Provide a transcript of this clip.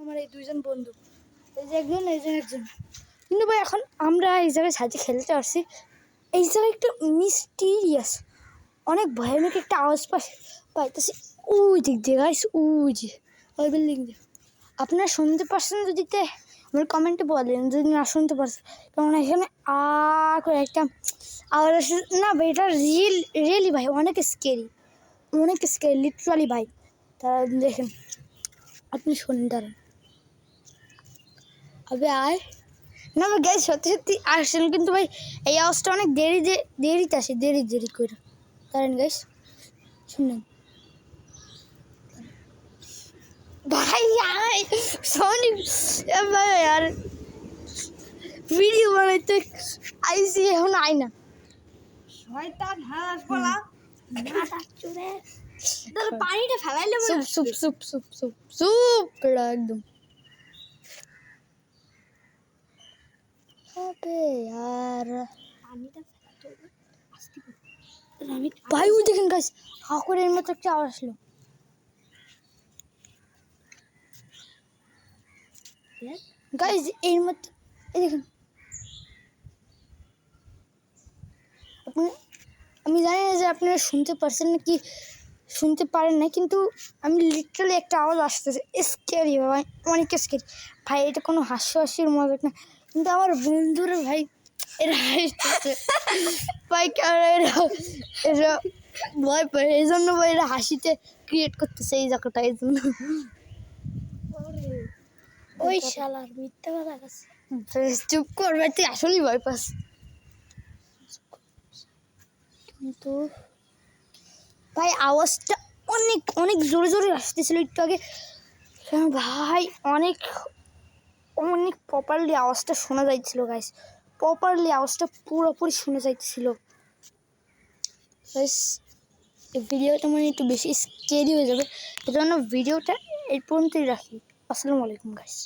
আমার এই দুইজন বন্ধু, এই যে একজন এই যে একজন। কিন্তু ভাই এখন আমরা এই জায়গায় সাথে খেলতে আসছি, এই জায়গায় একটা মিস্টিরিয়াস অনেক ভয়ানক একটা আওয়াজ পাইতেছি ওই দিক দিয়ে গাইস, ওই যে ওই বিল্ডিং দিয়ে। আপনারা শুনতে পারছেন যদি আমার কমেন্টে বলেন যদি না শুনতে পারছেন, কারণ এখানে করে একটা আওয়াজ আসে না ভাই। এটা রিয়েলি ভাই অনেক স্কেরি লিটারালি ভাই। তারা দেখেন, আপনি শুনেন দাঁড়ান। আবে আয় না ভাই, গাইস সত্যি সত্যি আসছেন, কিন্তু ভাই এই আওয়াজটা অনেক দেরিতে আসে, দেরি করে। দাঁড়ান গাইস, শুনেন ভাই। আয় সনি ভাই, আর ভিডিও বানাইতে আইসি, এখন আয় না শয়তান হাঁস বলা নাটা চুরে তাহলে পানিটা ফেলাইলে মনে সুপ একদম। আবে यार পানিটা ফেলাতে হবে আস্তে করে। আমি ভাই ওই দেখেন গাইস, হাকুরের মতো একটা আওয়াজ আসলো। গাইস এর মতো এই দেখেন, আমি জানি না যে আপনারা শুনতে পারছেন নাকি শুনতে পারেন না, কিন্তু আমি লিটারালি একটা আওয়াজ আসতেছে স্কেরি ভাই, অনেক স্কেরি ভাই। এটা কোনো হাস্যের মজা না, কিন্তু আমার বন্ধুরা ভাই এরা হাসতেছে ভাই, এরা ভয় পায়, এই জন্য ভাই এরা হাসিতে ক্রিয়েট করতেছে এই জায়গাটা, এই জন্য। ওই শালার মিথ্যা কথা কাছে চুপ কর ভাই, তুই আসলেই ভয় পাস। কিন্তু ভাই আওয়াজটা অনেক অনেক জোরে জোরে আসতেছিল একটু আগে ভাই, অনেক অনেক প্রপারলি আওয়াজটা শোনা যাইছিল গাইস, প্রপারলি আওয়াজটা পুরোপুরি শোনা যাইতেছিল গাইস। এই ভিডিওটা মানে একটু বেশি স্কেরি হয়ে যাবে, এজন্য ভিডিওটা এই পর্যন্তই রাখি। আসসালামু আলাইকুম গাইস।